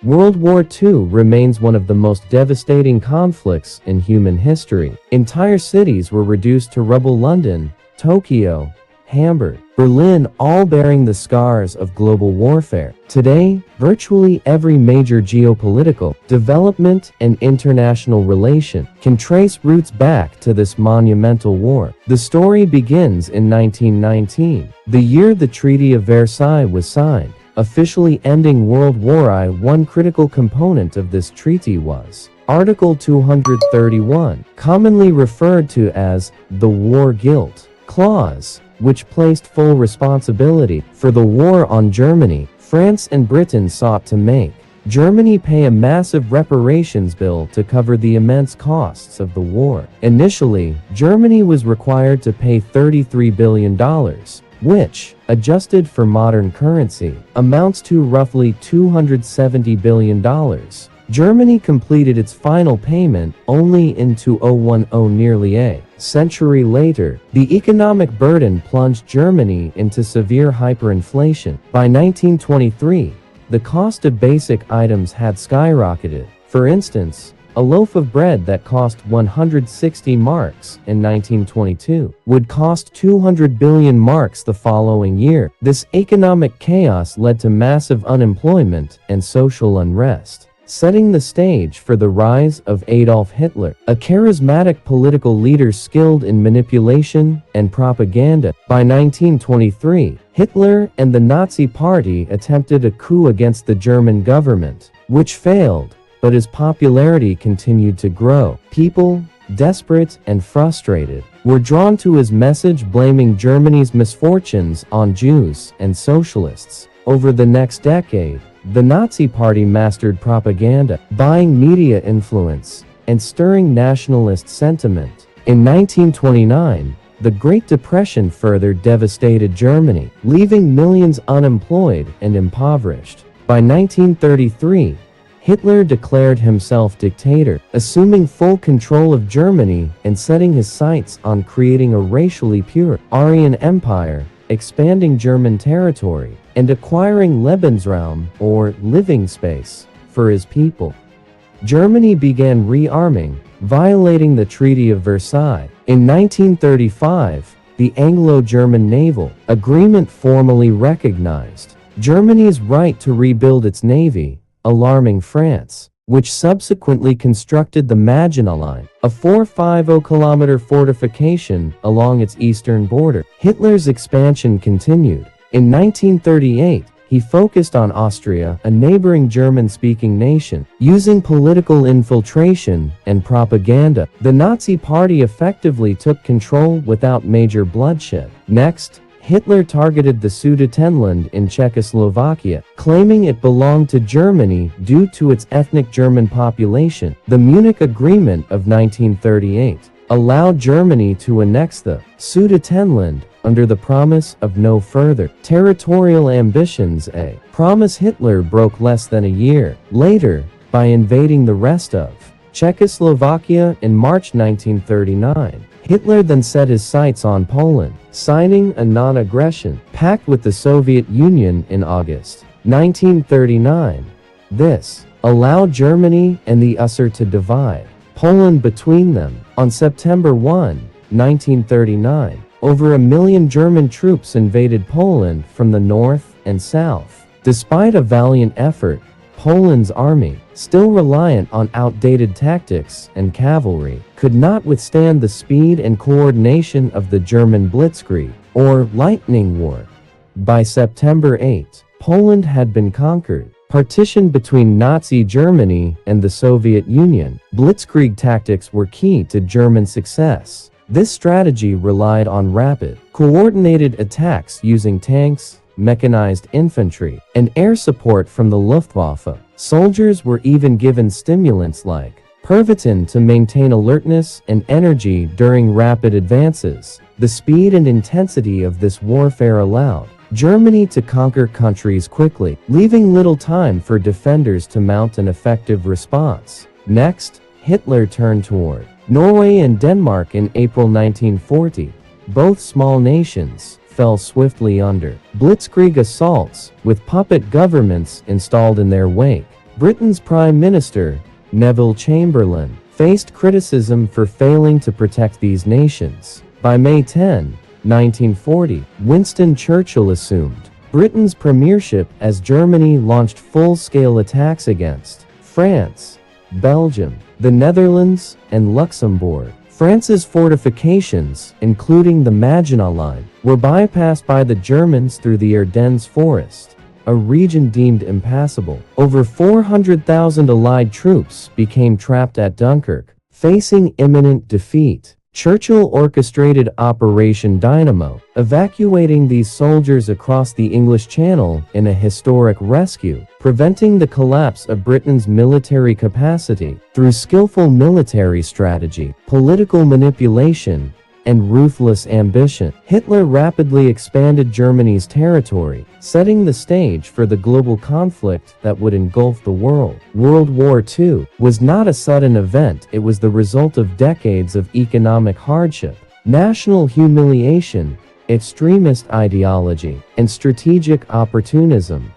World War II remains one of the most devastating conflicts in human history. Entire cities were reduced to rubble. London, Tokyo, Hamburg, Berlin, all bearing the scars of global warfare. Today, virtually every major geopolitical development and international relation can trace roots back to this monumental war. The story begins in 1919, the year the Treaty of Versailles was signed, officially ending World War I. One critical component of this treaty was Article 231, commonly referred to as the War Guilt Clause, which placed full responsibility for the war on Germany. France and Britain sought to make Germany pay a massive reparations bill to cover the immense costs of the war. Initially, Germany was required to pay $33 billion, which, adjusted for modern currency, amounts to roughly $270 billion. Germany completed its final payment only in 2010, nearly a century later. The economic burden plunged Germany into severe hyperinflation. By 1923, the cost of basic items had skyrocketed. For instance, a loaf of bread that cost 160 marks in 1922 would cost 200 billion marks the following year. This economic chaos led to massive unemployment and social unrest, setting the stage for the rise of Adolf Hitler, a charismatic political leader skilled in manipulation and propaganda. By 1923, Hitler and the Nazi Party attempted a coup against the German government, which failed, but his popularity continued to grow. People, desperate and frustrated, were drawn to his message blaming Germany's misfortunes on Jews and socialists. Over the next decade, the Nazi Party mastered propaganda, buying media influence, and stirring nationalist sentiment. In 1929, the Great Depression further devastated Germany, leaving millions unemployed and impoverished. By 1933, Hitler declared himself dictator, assuming full control of Germany and setting his sights on creating a racially pure Aryan empire, expanding German territory, and acquiring Lebensraum, or living space, for his people. Germany began rearming, violating the Treaty of Versailles. In 1935, the Anglo-German Naval Agreement formally recognized Germany's right to rebuild its navy, alarming France, which subsequently constructed the Maginot Line, a 450-kilometer fortification along its eastern border. Hitler's expansion continued. In 1938, he focused on Austria, a neighboring German-speaking nation. Using political infiltration and propaganda, the Nazi Party effectively took control without major bloodshed. Next, Hitler targeted the Sudetenland in Czechoslovakia, claiming it belonged to Germany due to its ethnic German population. The Munich Agreement of 1938 allowed Germany to annex the Sudetenland under the promise of no further territorial ambitions, a promise Hitler broke less than a year later by invading the rest of Czechoslovakia in March 1939. Hitler then set his sights on Poland, signing a non-aggression pact with the Soviet Union in August 1939. This allowed Germany and the USSR to divide Poland between them. On September 1, 1939, over 1 million German troops invaded Poland from the north and south. Despite a valiant effort, Poland's army, still reliant on outdated tactics and cavalry, could not withstand the speed and coordination of the German Blitzkrieg, or Lightning War. By September 8, Poland had been conquered. Partitioned between Nazi Germany and the Soviet Union, Blitzkrieg tactics were key to German success. This strategy relied on rapid, coordinated attacks using tanks, mechanized infantry, and air support from the Luftwaffe. Soldiers were even given stimulants like Pervitin to maintain alertness and energy during rapid advances. The speed and intensity of this warfare allowed Germany to conquer countries quickly, leaving little time for defenders to mount an effective response. Next, Hitler turned toward Norway and Denmark in April 1940. Both small nations fell swiftly under Blitzkrieg assaults, with puppet governments installed in their wake. Britain's Prime Minister, Neville Chamberlain, faced criticism for failing to protect these nations. By May 10, 1940, Winston Churchill assumed Britain's premiership as Germany launched full-scale attacks against France, Belgium, the Netherlands, and Luxembourg. France's fortifications, including the Maginot Line, were bypassed by the Germans through the Ardennes Forest, a region deemed impassable. Over 400,000 Allied troops became trapped at Dunkirk, facing imminent defeat. Churchill orchestrated Operation Dynamo, evacuating these soldiers across the English Channel in a historic rescue, preventing the collapse of Britain's military capacity. Through skillful military strategy, political manipulation, and ruthless ambition, Hitler rapidly expanded Germany's territory, setting the stage for the global conflict that would engulf the world. World War II was not a sudden event, it was the result of decades of economic hardship, national humiliation, extremist ideology, and strategic opportunism.